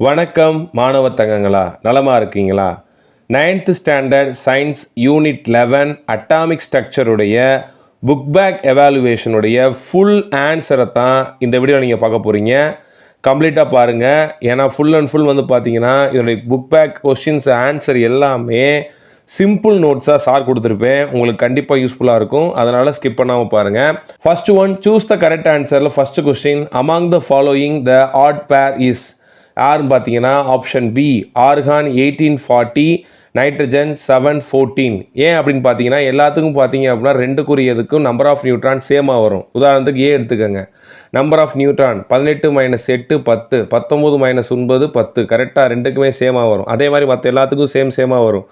வணக்கம் மாணவ தங்கங்களா, நலமாக இருக்கீங்களா? 9th standard science unit 11 atomic ஸ்ட்ரக்சருடைய புக் பேக் எவாலுவேஷனுடைய ஃபுல் ஆன்சரை தான் இந்த வீடியோவில் நீங்கள் பார்க்க போகிறீங்க. கம்ப்ளீட்டாக பாருங்கள். ஏன்னா ஃபுல் அண்ட் ஃபுல் வந்து பார்த்தீங்கன்னா இதனுடைய புக் பேக் கொஷின்ஸ் ஆன்சர் எல்லாமே சிம்பிள் நோட்ஸாக சார் கொடுத்துருப்பேன். உங்களுக்கு கண்டிப்பாக யூஸ்ஃபுல்லாக இருக்கும். அதனால் ஸ்கிப் பண்ணாமல் பாருங்கள். First one, choose the correct ஆன்சரில் first question, among the following the odd pair is யாருன்னு பார்த்தீங்கன்னா ஆப்ஷன் பி ஆர்கான் 1840, நைட்ரஜன் 714. ஏன் அப்படின்னு பார்த்தீங்கன்னா எல்லாத்துக்கும் பார்த்தீங்க அப்படின்னா ரெண்டுக்குரியதுக்கும் நம்பர் ஆஃப் நியூட்ரான் சேமாக வரும். உதாரணத்துக்கு ஏ எடுத்துக்கோங்க. Number of neutron 18 - 8 10, 19 - 9 10. கரெக்டாக ரெண்டுக்குமே சேமாக வரும். அதே மாதிரி மற்ற எல்லாத்துக்கும் சேமாக வரும்.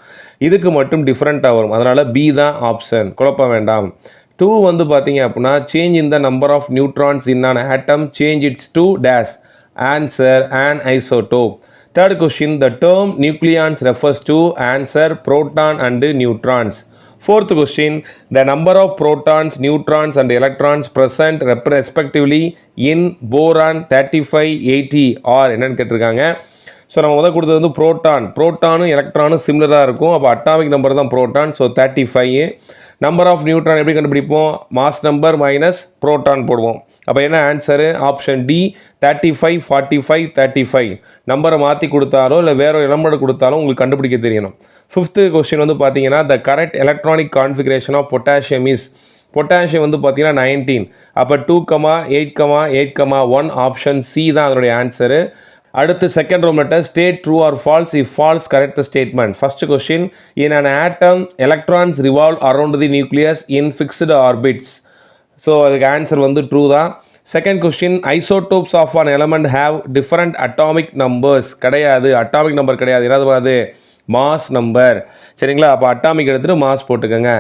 இதுக்கு மட்டும் டிஃப்ரெண்ட்டாக வரும். அதனால் பி தான் ஆப்ஷன், குழப்பம் வேண்டாம். 2 வந்து பார்த்தீங்க அப்படின்னா change in the number of neutrons in an atom, change it's to dash. Answer an isotope. Third question, the term nucleons refers to answer proton and neutrons. Fourth question, the number of protons, neutrons and electrons present respectively in boron 35, 80 or என்னன்னு கேட்டிருக்காங்க. So நம்ம முதல் கொடுத்தது வந்து ப்ரோட்டானும் எலக்ட்ரானும் சிமிலராக இருக்கும். அப்போ atomic number தான் proton. So 35. Number of neutron எப்படி கண்டுபிடிப்போம்? மாஸ் நம்பர் மைனஸ் ப்ரோட்டான் போடுவோம். அப்போ என்ன ஆன்சரு? Option D 35, 45, 35. நம்பரை மாற்றி கொடுத்தாலோ இல்லை வேற ஒரு நம்பர் கொடுத்தாலும் உங்களுக்கு கண்டுபிடிக்க தெரியணும். ஃபிஃப்த்து கொஸ்டின் வந்து பார்த்தீங்கன்னா the correct electronic configuration of potassium is. Potassium வந்து பார்த்தீங்கன்னா 19. அப்போ 2,8,8,1 ஆப்ஷன் சி தான் அதனுடைய ஆன்சரு. அடுத்து second Roman letter, state true or false. If false, correct the statement. First question, in an atom electrons revolve around the nucleus in fixed orbits. So அதுக்கு answer வந்து true தான். Second question, isotopes of an element have different atomic numbers. கிடையாது, atomic number கிடையாது. என்னது? Mass number. சரிங்களா? அப்போ atomic எடுத்துகிட்டு mass போட்டுக்கோங்க.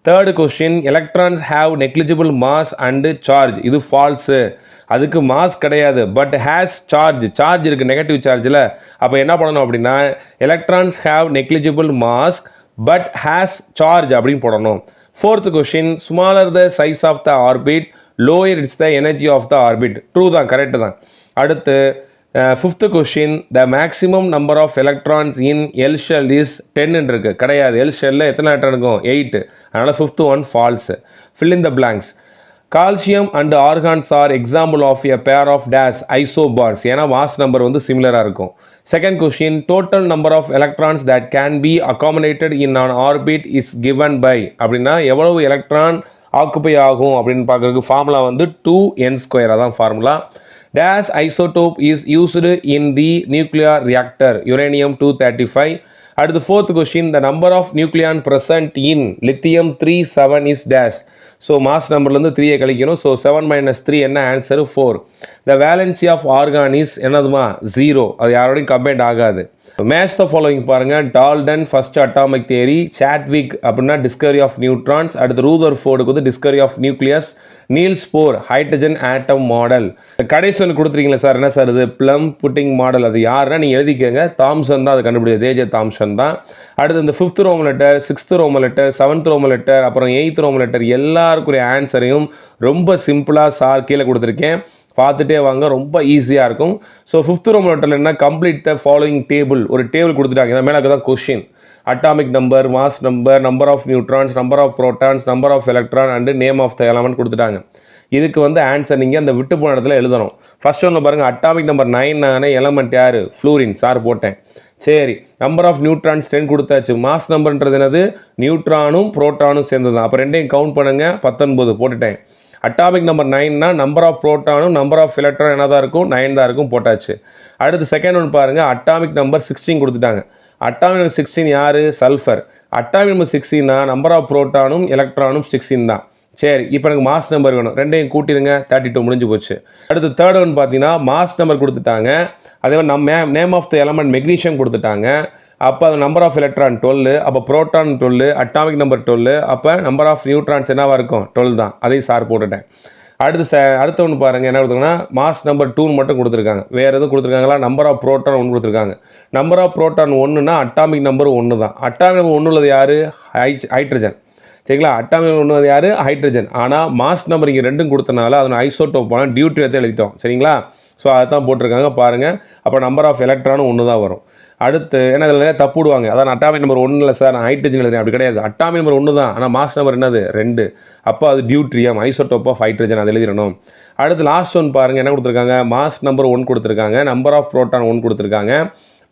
Third question, electrons have negligible mass and charge. இது ஃபால்ஸு. அதுக்கு மாஸ் கிடையாது, பட் ஹேஸ் சார்ஜ் இருக்குது, நெகட்டிவ் சார்ஜில். அப்போ என்ன பண்ணணும் அப்படின்னா electrons have negligible mass but has charge அப்படின்னு போடணும். Fourth question, smaller the size of the orbit, lower it's the energy of the orbit. True தான், கரெக்டு தான். அடுத்து fifth question, the maximum number of electrons in L shell is 10 இருக்கு. கிடையாது, L ஷெல்லில் எத்தனை electron இருக்கும்? 8. அதனால் fifth one falls. Fill in the blanks. Calcium and argons are example of a pair of dash isobars. ஏன்னா mass number வந்து சிமிலராக இருக்கும். Second question, total number of electrons that can be accommodated in an orbit is given by. அப்படின்னா எவ்வளவு electron occupy ஆகும் அப்படின்னு பார்க்குறதுக்கு formula வந்து 2n². அதான் formula. Dash isotope is used in the nuclear reactor, uranium 235. அடுத்து fourth question, the number of nucleon present in lithium 37 is dash. So mass நம்பர்லேருந்து 3 கழிக்கணும். ஸோ 7 - 3 என்ன answer? 4. The valency of argon is என்னதுமா? 0. அது யாரோடையும் combined ஆகாது. Match the following பாருங்கள். Dalton first atomic theory, Chadwick அப்படின்னா டிஸ்கவரி ஆஃப் நியூட்ரான்ஸ், அடுத்து ரூதர்ஃபோர்டுக்கு வந்து discovery of nucleus, Niels Bohr hydrogen atom model. கடைசி ஒன்று கொடுத்துருக்கீங்களா சார்? என்ன சார் இது? Plum pudding model. அது யாருன்னா நீங்கள் எழுதிக்கங்க, தாம்சன் தான் அது கண்டுபிடிச்சது, ஜே தாம்சன் தான். அடுத்து இந்த 5th Roman letter, 6th Roman letter, 7th Roman letter, அப்புறம் 8th ரோம் லெட்டர் எல்லாருக்குரிய ஆன்சரையும் ரொம்ப சிம்பிளாக சார் கீழே கொடுத்துருக்கேன். பார்த்துட்டே வாங்க, ரொம்ப ஈஸியாக இருக்கும். ஸோ 5th ரோம் லெட்டரில் என்ன, கம்ப்ளீட் த ஃபாலோயிங் டேபிள். ஒரு டேபிள் கொடுத்துட்டாங்க. மேலே தான் question. Atomic number, mass number, number of neutrons, number of protons, number of electron and name of the element கொடுத்துட்டாங்க. இதுக்கு வந்து ஆன்சர் நீங்கள் அந்த விட்டு போன இடத்துல எழுதணும். ஃபர்ஸ்ட் ஒன்று பாருங்கள், அட்டாமிக் நம்பர் 9 எலமெண்ட் யார்? ஃப்ளூரின். சார் போட்டேன். சரி, நம்பர் ஆஃப் நியூட்ரான்ஸ் 10 கொடுத்தாச்சு. மாஸ் நம்பர்ன்றது என்னது? நியூட்ரானும் ப்ரோட்டானும் சேர்ந்தது தான். அப்போ ரெண்டையும் கவுண்ட் பண்ணுங்கள், 19 போட்டுட்டேன். அட்டாமிக் நம்பர் 9னா நம்பர் ஆஃப் ப்ரோட்டானும் நம்பர் ஆஃப் எலக்ட்ரான் என்ன தான் இருக்கும்? 9 தான் இருக்கும், போட்டாச்சு. அடுத்து செகண்ட் ஒன்று பாருங்கள், அட்டாமிக் நம்பர் 16 கொடுத்துட்டாங்க. அட்டாமிக் நம்பர் 16 யார்? சல்ஃபர். அட்டாமிக் நம்பர் 16னா நம்பர் ஆஃப் ப்ரோட்டானும் எலக்ட்ரானும் 16 தான். சரி, இப்போ எனக்கு மாஸ் நம்பர் வேணும். ரெண்டையும் கூட்டிடுங்க, 32 முடிஞ்சு போச்சு. அடுத்து தேர்ட் ஒன் பார்த்தீங்கன்னா மாஸ் நம்பர் கொடுத்துட்டாங்க. அதே மாதிரி நம்ம name of the element magnesium கொடுத்துட்டாங்க. அப்போ அது நம்பர் ஆஃப் எலக்ட்ரான் 12, அப்போ ப்ரோட்டான் 12, அட்டாமிக் நம்பர் 12, அப்போ நம்பர் ஆஃப் நியூட்ரான்ஸ் என்னவாக இருக்கும்? 12 தான். அதையும் சார் போட்டுட்டேன். அடுத்த ஒன்று பாருங்கள், என்ன கொடுத்துருங்கன்னா மாஸ் நம்பர் 2 மட்டும் கொடுத்துருக்காங்க. வேறு எதுவும் கொடுத்துருக்காங்களா? நம்பர் ஆஃப் ப்ரோட்டான் 1 கொடுத்துருக்காங்க. நம்பர் ஆஃப் ப்ரோட்டான் 1னா அட்டாமிக் நம்பர் 1 தான். அட்டாமிக் நம்பர் 1 உள்ளது யார்? ஹைட்ரஜன். சரிங்களா? அட்டாமிக் ஒன்று யார்? ஹைட்ரஜன். ஆனால் மாஸ் நம்பர் இங்கே 2 கொடுத்தனால அதனை ஐசோடோப்பான டியூட்டி எடுத்து எழுதிட்டோம். சரிங்களா? ஸோ அதுதான் போட்டிருக்காங்க பாருங்கள். அப்போ நம்பர் ஆஃப் எலக்ட்ரானும் ஒன்று தான் வரும். அடுத்து ஏன்னா இதில் நிறைய தப்பு விடுவாங்க. அதான் அட்டாமிக் நம்பர் 1 இல்லை சார், நான் ஹைட்ரஜன் எழுதுறேன், அப்படி கிடையாது. அட்டாமிக் நம்பர் 1 தான், ஆனால் மாஸ் நம்பர் என்னது 2. அப்போ அது டியூட்ரியம், ஐசோடோப் ஆஃப் ஹைட்ரஜன், அது எழுதிடணும். அடுத்து லாஸ்ட் ஒன் பாருங்கள், என்ன கொடுத்துருக்காங்க, மாஸ் நம்பர் 1 கொடுத்துருக்காங்க, நம்பர் ஆஃப் புரோட்டான் 1 கொடுத்துருக்காங்க,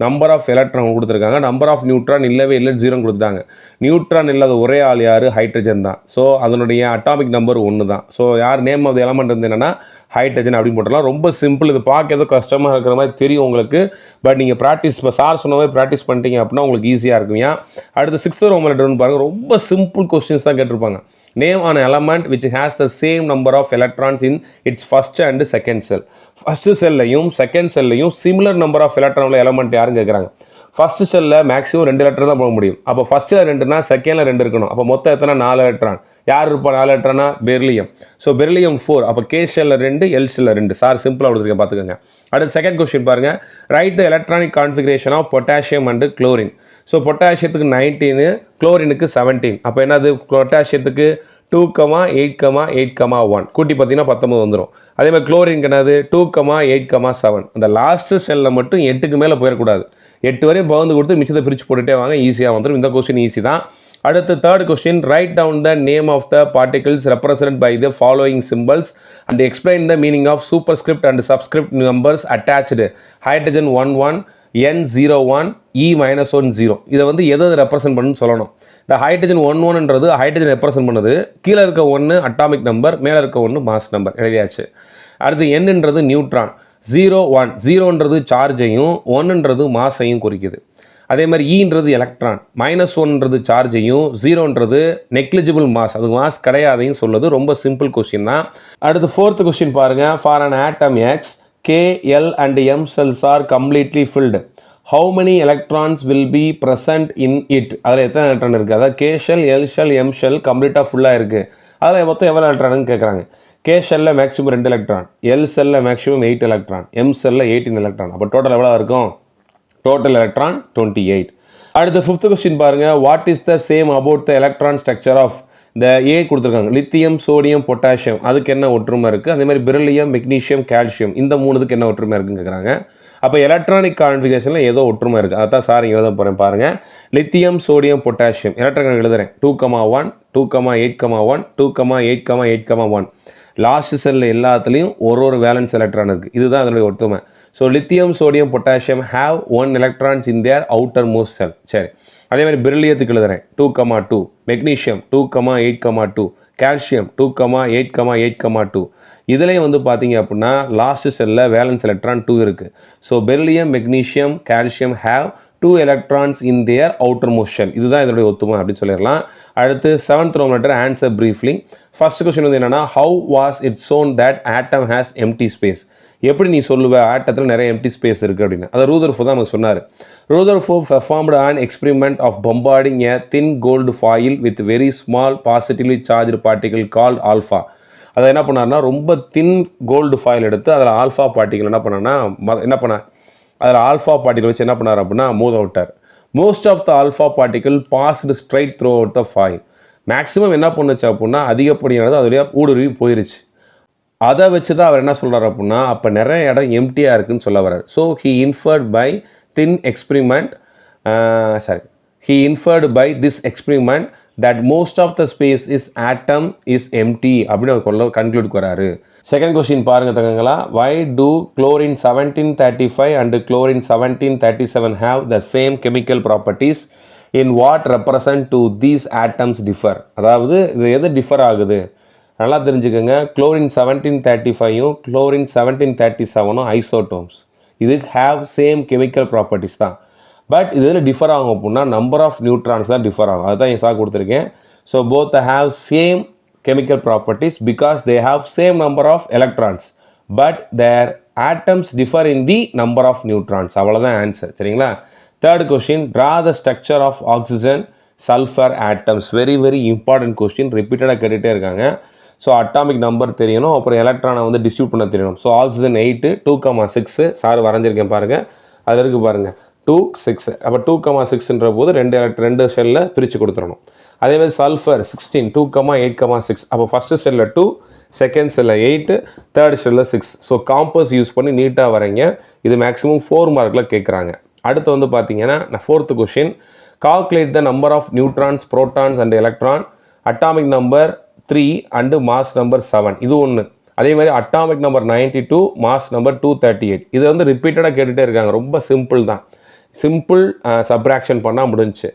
நம்பர் ஆஃப் எலக்ட்ரான் கொடுத்துருக்காங்க, நம்பர் ஆஃப் நியூட்ரான் இல்லவே இல்லை 0 கொடுத்துட்டாங்க. நியூட்ரான் இல்லாத ஒரே ஆள் யார், ஹைட்ரஜன் தான். ஸோ அதனுடைய அட்டாமிக் நம்பர் 1 தான். ஸோ யார் நேம் ஆஃப் த எலமெண்ட் வந்து என்னென்னா ஹைட்ரஜன் அப்படின்னு போட்டலாம். ரொம்ப சிம்பிள். இது பார்க்க ஏதோ கஷ்டமாக இருக்கிற மாதிரி தெரியும் உங்களுக்கு. பட் நீங்கள் ப்ராக்டிஸ் இப்போ சார் சொன்ன மாதிரி ப்ராக்டிஸ் பண்ணிட்டீங்க அப்படின்னா உங்களுக்கு ஈஸியாக இருக்கும். ஏன் அடுத்து 6th ரோமன் லெட்டர்னு பாருங்கள், ரொம்ப சிம்பிள் கொஸ்டின்ஸ் தான் கேட்டிருப்பாங்க. Name on element which has the same number of electrons in its first and second cell. First செல்லையும் செகண்ட் செல்லையும் சிமிலர் நம்பர் ஆஃப் எலக்ட்ரான் உள்ள எலமெண்ட் யாரும் கேட்குறாங்க. ஃபஸ்ட்டு செல்லில் மேக்ஸிமம் 2 எலக்ட்ரான் தான் போக முடியும். அப்போ ஃபஸ்ட்டில் 2னா செகண்டில் 2 இருக்கணும். அப்போ மொத்தம் எத்தனை 4 எலக்ட்ரான். யார் இருப்பா 4 எலக்ட்ரானா, பெர்லியம். So beryllium 4. அப்போ கே ஷெல்லில் 2, எல் ஷெல்லில் 2. சார் சிம்பிளாக கொடுத்துருக்கேன் பார்த்துக்கோங்க. அடுத்து செகண்ட் கொஸ்டின் பாருங்கள், write the electronic configuration of potassium and chlorine. So பொட்டாசியத்துக்கு 19, குளோரினுக்கு 17. அப்போ என்னது பொட்டாசியத்துக்கு 2, 8, 8, 1 கூட்டி பார்த்தீங்கன்னா 19 வந்துடும். அதே மாதிரி குளோரின் என்னது 2, 8, 7. அந்த லாஸ்ட் செல்லில் மட்டும் 8க்கு மேலே போயிடக்கூடாது. 8 வரையும் பகிர்ந்து கொடுத்து மிச்சத்தை பிரித்து போட்டுகிட்டே வாங்க, ஈஸியாக வந்துடும். இந்த கொஸ்டின் ஈஸி தான். அடுத்து third question, write down the name of the particles represent by the following symbols and explain the meaning of superscript and subscript numbers attached. Hydrogen 11, N01, E-10. இதை வந்து எது ரெப்ரசன்ட் பண்ணுன்னு சொல்லணும். இந்த ஹைட்ரஜன் 11ன்றது ஹைட்ரஜன் ரெப்ரசன்ட் பண்ணுது. கீழே இருக்க 1 atomic number, மேலே இருக்க 1 மாஸ் நம்பர், எழுதியாச்சு. அடுத்து Nன்றது நியூட்ரான், 01, 0ன்றது சார்ஜையும் 1ன்றது மாஸையும் குறிக்குது. அதே மாதிரி ஈன்றது எலக்ட்ரான், -1ன்றது சார்ஜையும் 0ன்றது நெக்லிஜிபிள் மாஸ், அது மாஸ் கிடையாதையும் சொல்லுது. ரொம்ப சிம்பிள் கொஸ்டின் தான். அடுத்து 4th கொஸ்டின் பாருங்கள், for an atom X, K, L and M cells are completely filled. How many electrons will be present in it? அதில் எத்தனை எலக்ட்ரான் இருக்குது? அதாவது K shell, L shell, M shell கம்ப்ளீட்டாக ஃபுல்லாக இருக்குது. அதில் மொத்தம் எவ்வளோ எலக்ட்ரான்னு கேட்குறாங்க. கே ஷெல்லில் மேக்ஸிமம் 2 எலக்ட்ரான், எல் செல்லில் மேக்ஸிமம் 8 எலக்ட்ரான், எம் செல்லில் 18 எலக்ட்ரான். அப்போ டோட்டல் எவ்வளோ இருக்கும்? Total electron 28. அடுத்து 5th கொஸ்டின் பாருங்கள், what is the same about the electron structure of இந்த ஏ கொடுத்துருக்காங்க. லித்தியம், சோடியம், பொட்டாசியம், அதுக்கு என்ன ஒற்றுமை இருக்குது? அதே மாதிரி பெரிலியம், மெக்னீஷியம், கால்சியம், இந்த 3க்கு என்ன ஒற்றுமை இருக்குன்னு கேட்குறாங்க. அப்போ எலக்ட்ரானிக் கான்ஃபிகரேஷனில் ஏதோ ஒற்றுமை இருக்குது. அதான் சார் இங்கே எழுத போகிறேன் பாருங்கள். லித்தியம், சோடியம், பொட்டாசியம் எலக்ட்ரான் எழுதுறேன். 2,1, 2,8,1, 2,8,8,1. லாஸ்ட் செல்லில் எல்லாத்துலேயும் ஒரு வேலன்ஸ் எலக்ட்ரான் இருக்குது. இதுதான் அதனுடைய ஒற்றுமை. So lithium, sodium, potassium have 1 electrons in their outer most shell. சரி, அதே மாதிரி பெரிலியத்துக்கு எழுதுறேன் 2,2, மெக்னீஷியம் 2,8,2, கால்சியம் 2,8,8,2. இதுலேயும் வந்து பார்த்தீங்க அப்படின்னா லாஸ்ட் செல்லில் வேலன்ஸ் எலக்ட்ரான் 2 இருக்குது. So beryllium, magnesium, calcium have 2 electrons in their outer most shell. இதுதான் இதனுடைய ஒத்துமை அப்படின்னு சொல்லிடலாம். அடுத்து 7th Roman letter, answer briefly. First question வந்து என்னன்னா, how was it shown that atom has empty space? எப்படி நீ சொல்லுவ ஆட்டத்தில் நிறைய எம்டி ஸ்பேஸ் இருக்குது அப்படின்னு? அதை ரூதர்ஃபோர்ட் தான் நமக்கு சொன்னார். Rutherford performed an experiment of bombarding a thin gold foil with very small positively charged particle called alpha. அதை என்ன பண்ணார்னா, ரொம்ப தின் கோல்டு ஃபாயில் எடுத்து அதில் ஆல்ஃபா பார்ட்டிகல் என்ன பண்ணார், அதில் ஆல்ஃபா பார்ட்டிகல் வச்சு என்ன பண்ணார் அப்படின்னா மோத விட்டார். Most of the alpha particle passed straight through out the foil. Maximum என்ன பண்ணுச்சு அப்படின்னா அதிகப்படியானது அதோடைய ஊடுருவி போயிருச்சு. அதை வச்சு தான் அவர் என்ன சொல்கிறார் அப்படின்னா, அப்போ நிறைய இடம் எம்டியாக இருக்குதுன்னு சொல்ல வர்றார். So he inferred by this experiment that most of the space is atom is empty அப்படின்னு அவர் கன்க்ளூட் வராரு. செகண்ட் கொஸ்டின் பாருங்கள் தங்கங்களா, why do chlorine 1735 and chlorine 1737 have the same chemical properties? In what represent to these atoms differ? அதாவது இது எது differ ஆகுது நல்லா தெரிஞ்சுக்கோங்க. Chlorine 1735யும் குளோரின் 1737ம் ஐசோடோம்ஸ். இது ஹேவ் சேம் கெமிக்கல் ப்ராப்பர்ட்டிஸ் தான். பட் இதில் டிஃபர் ஆகும் அப்படின்னா நம்பர் ஆஃப் நியூட்ரான்ஸ் தான் டிஃபர் ஆகும். அதுதான் என் சார் கொடுத்துருக்கேன். So both have same chemical properties because they have same number of electrons but their atoms differ in the number of neutrons. அவ்வளோதான் ஆன்சர். சரிங்களா? Third question, draw the structure of oxygen sulphur atoms. Very very important question, ரிப்பீட்டடாக கேட்டுகிட்டே இருக்காங்க. So atomic number தெரியணும், அப்புறம் எலக்ட்ரானை வந்து distribute பண்ண தெரியணும். ஸோ ஆக்சிஜன் 8, 2,6 சார் வரைஞ்சிருக்கேன் பாருங்கள், அதில் இருக்குது பாருங்கள் 2, 6. அப்போ 2,6ன்ற போது 2 ஷெல்லில் பிரித்து கொடுத்துடணும். அதேமாதிரி சல்ஃபர் 16, 2,8,6. அப்போ ஃபஸ்ட்டு செல்லில் 2, செகண்ட் செல்லில் 8, தேர்ட் செல்லில் 6. ஸோ காம்பஸ் யூஸ் பண்ணி நீட்டாக வரைங்க. இது மேக்ஸிமம் 4 மார்க்கில் கேட்குறாங்க. அடுத்து வந்து பார்த்தீங்கன்னா fourth question, calculate the number of neutrons, protons and electron, atomic number 3 and mass number 7. இது ஒன்று. அதே மாதிரி அட்டாமிக் நம்பர் 92, மாஸ் நம்பர் 238. இது வந்து ரிப்பீட்டடாக கேட்டுகிட்டே இருக்காங்க. ரொம்ப சிம்பிள் தான். சிம்பிள் சப்ராக்ஷன் பண்ணால் முடிஞ்சு.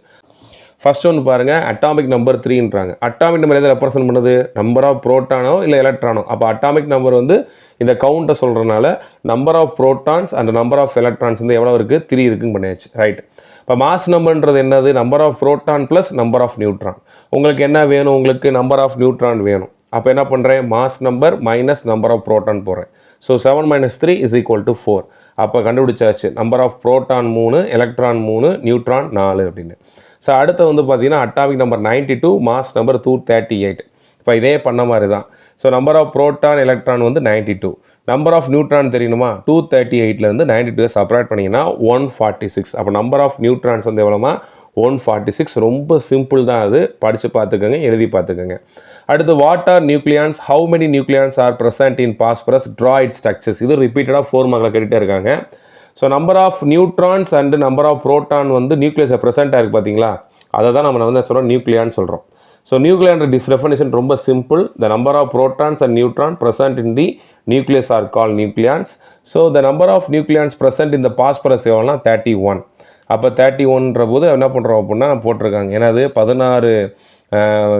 ஃபர்ஸ்ட் ஒன்று பாருங்கள், அட்டாமிக் நம்பர் 3ன்றாங்க. அட்டாமிக் நம்பர் எதை ரெப்ரசன்ட் பண்ணுது? நம்பர் ஆஃப் புரோட்டானோ இல்லை எலக்ட்ரானோ. அப்போ அட்டாமிக் நம்பர் வந்து இந்த கவுண்ட்டை சொல்கிறனால number of protons and number of electrons வந்து எவ்வளோ இருக்குது? 3 இருக்குன்னு பண்ணியாச்சு. ரைட். இப்போ மாஸ் நம்பர்ன்றது என்னது? Number of proton plus number of neutron. உங்களுக்கு என்ன வேணும்? உங்களுக்கு நம்பர் ஆஃப் நியூட்ரான் வேணும். அப்போ என்ன பண்ணுறேன்? Mass number minus number of proton போடுறேன். ஸோ 7 - 3 = 4. அப்போ கண்டுபிடிச்சாச்சு. Number of proton 3, electron 3, neutron 4 அப்படின்னு. ஸோ அடுத்து வந்து பார்த்தீங்கன்னா அட்டாமிக் நம்பர் 92, மாஸ் நம்பர் 238. இப்போ இதே பண்ண மாதிரி தான். So number of proton electron வந்து 92. நம்பர் ஆஃப் நியூட்ரான் தெரியணுமா? 238லேருந்து 92 சப்ராக்ட் பண்ணிங்கன்னா 146. அப்போ நம்பர் ஆஃப் நியூட்ரான்ஸ் வந்து எவ்வளோமா? 146. ரொம்ப சிம்பிள் தான். அது படித்து பார்த்துக்கோங்க, எழுதி பார்த்துக்கோங்க. அடுத்து, what are nucleons, how many nucleons are present in phosphorus, draw it structures. இது ரிப்பீட்டடாக 4 மார்க்கில் கேட்டுகிட்டே இருக்காங்க. So number of neutrons and number of proton வந்து நியூக்ளியஸை ப்ரெசென்ட்டாக இருக்குது பார்த்தீங்களா? அதை தான் நம்ம வந்து சொல்கிறோம் நியூக்ளியான்னு சொல்கிறோம். ஸோ நியூக்ளியான் டெஃபினேஷன் ரொம்ப simple. The number of protons and neutron present in the nucleus are call nucleons. So the number of nucleons present in the phosphorus எவ்வளோனா 31. அப்போ 31ன்ற போது என்ன பண்ணுறோம் அப்படின்னா போட்டிருக்காங்க. ஏன்னா அது 16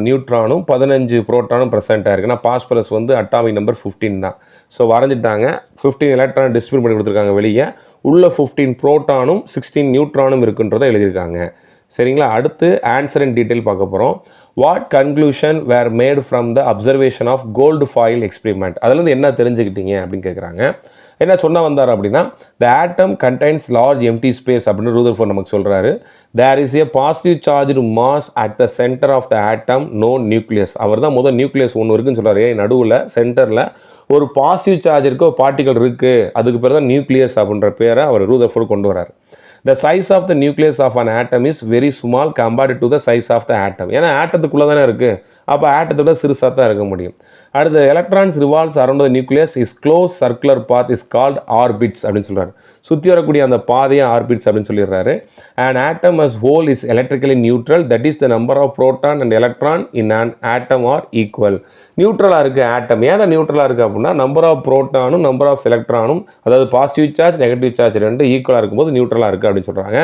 நியூட்ரானும் 15 புரோட்டானும் ப்ரெசென்ட்டாக இருக்குது. ஏன்னா பாஸ்பரஸ் வந்து அட்டாமிக் நம்பர் 15 தான். ஸோ வரைஞ்சிட்டாங்க. 15 எலக்ட்ரான் டிஸ்ட்ரிபியூட் பண்ணி கொடுத்துருக்காங்க வெளியே. உள்ள 15 புரோட்டானும் 16 நியூட்ரானும் இருக்குன்றதை எழுதியிருக்காங்க. சரிங்களா? அடுத்து ஆன்சர் இன் டீட்டெயில் பார்க்க போகிறோம். What conclusion were made from the observation of gold foil experiment. அதுலேருந்து என்ன தெரிஞ்சுக்கிட்டீங்க அப்படின்னு கேட்குறாங்க. என்ன சொன்ன வந்தார் அப்படின்னா, the atom contains large empty space அப்படின்னு ரூதர்ஃபோர்ட் நமக்கு சொல்கிறாரு. There is a positive charge mass at the centre of the atom, no nucleus. அவர் தான் முதல் நியூக்ளியஸ் ஒன்று இருக்குன்னு சொல்கிறாரு. நடுவில் சென்டரில் ஒரு பாசிட்டிவ் சார்ஜ் இருக்குது, ஒரு பார்ட்டிகல் இருக்குது, அதுக்கு பேர் தான் நியூக்ளியஸ் அப்படின்ற பேரை அவர் ரூதர்ஃபோர்ட் கொண்டு வரார். The size of the nucleus of an atom is very small compared to the size of the atom. ஏன்னா ஆட்டத்துக்குள்ளே தானே இருக்குது. அப்போ ஆட்டத்தோட சிறுசாக தான் இருக்க முடியும். அடுத்து, electrons revolves around the nucleus is close circular path is called orbits அப்படின்னு சொல்கிறார். சுற்றி வரக்கூடிய அந்த பாதையை ஆர்பிட்ஸ் அப்படின்னு சொல்லிடுறாரு. And atom as whole is electrically neutral. That is the number of proton and electron in an atom are equal. நியூட்ரலாக இருக்குது ஆட்டம். ஏன் நியூட்ரலாக இருக்குது அப்படின்னா நம்பர் ஆஃப் புரோட்டானும் நம்பர் ஆஃப் எலக்ட்ரானும், அதாவது பாசிட்டிவ் சார்ஜ் நெகட்டிவ் சார்ஜ் ரெண்டு ஈக்குவலாக இருக்கும்போது நியூட்ரலாக இருக்குது அப்படின்னு சொல்கிறாங்க.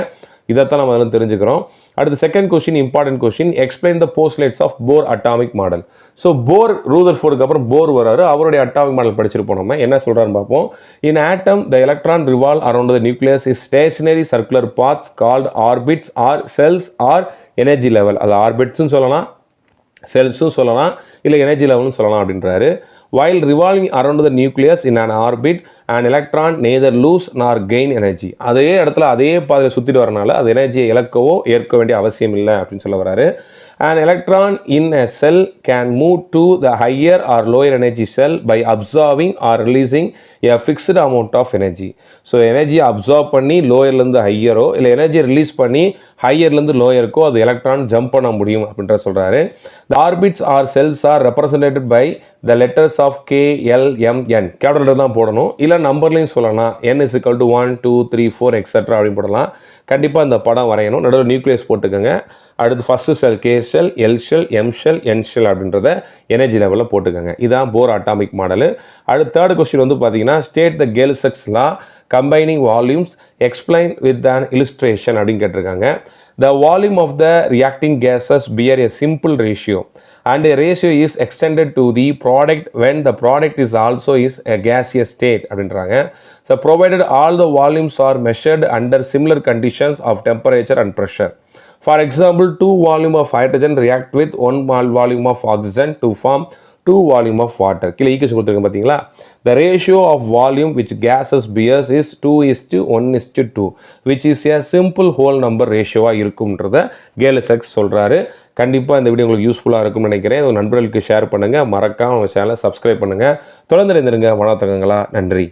இதைத்தான் நம்ம வந்து தெரிஞ்சுக்கிறோம். அடுத்து second question, important question. Explain the postulates of Bohr atomic model. So Bohr, ரூதர்ஃபோர்டுக்கு அப்புறம் போர் வராரு. அவருடைய அட்டாமிக் மாடல் படிச்சிருப்போம். நம்ம என்ன சொல்கிறாருன்னு பார்ப்போம். In atom the electron revolve around the nucleus is stationary circular paths called orbits or shells or energy level. அது ஆர்பிட்ஸ்ன்னு சொல்லலாம், செல்ஸும் சொல்லலாம், இல்லை எனர்ஜி லெவல்னு சொல்லலாம் அப்படின்றாரு. While revolving around the nucleus in an orbit, an electron neither lose nor gain energy. அதே இடத்துல அதே பாதையில் சுற்றிட்டு வரனால அது எனர்ஜியை இழக்கவோ ஏற்க வேண்டிய அவசியம் இல்லை அப்படின்னு சொல்ல வராரு. An electron in a cell can move to the higher or lower energy cell by absorbing or releasing a fixed amount of energy. So எனர்ஜியை அப்சார்ப் பண்ணி லோயர்லேருந்து ஹையரோ, இல்லை எனர்ஜியை ரிலீஸ் பண்ணி ஹையர்லேருந்து லோயருக்கோ அது எலக்ட்ரான் ஜம்ப் பண்ண முடியும் அப்படின்ற சொல்கிறாரு. The orbits or cells are represented by the letters of K, L, M, N. Capital letter தான் போடணும், இல்லை நம்பர்லையும் சொல்லலாம். N is equal to 1, 2, 3, 4 etcetera அப்படின்னு போடலாம். கண்டிப்பாக இந்த படம் வரையணும். நடுவில் நியூக்ளியஸ் போட்டுக்கோங்க. அடுத்து first shell K shell, L shell, M shell, N shell அப்படின்றத எனர்ஜி லெவலில் போட்டுக்கோங்க. இதான் போர் அட்டாமிக் மாடலு. அடுத்து தேர்ட் கொஸ்டின் வந்து பார்த்தீங்கன்னா, state the Gay Lussac's law combining volumes explain with an illustration அப்படின்னு கேட்டிருக்காங்க. The volume of the reacting gases bear a simple ratio and a ratio is extended to the product when the product is also is a gaseous state அப்படின்றாங்க. So provided all the volumes are measured under similar conditions of temperature and pressure. For example, 2 volume of hydrogen react with 1 volume of oxygen to form 2 volume of water. கீழே equation கொடுத்துருக்கேன் பார்த்தீங்களா? The ratio of volume which gases bears is 2:1:2, which is a simple whole number ratioவாக இருக்கும்ன்றத கேல்செக்ஸ் சொல்கிறாரு. கண்டிப்பாக இந்த video உங்களுக்கு யூஸ்ஃபுல்லாக இருக்கும்னு நினைக்கிறேன். உங்கள் நண்பர்களுக்கு ஷேர் பண்ணுங்கள். மறக்காமல் உங்கள் சேனலை சப்ஸ்கிரைப் பண்ணுங்கள். தொடர்ந்து இருந்துருங்க. வணக்கங்களா. நன்றி.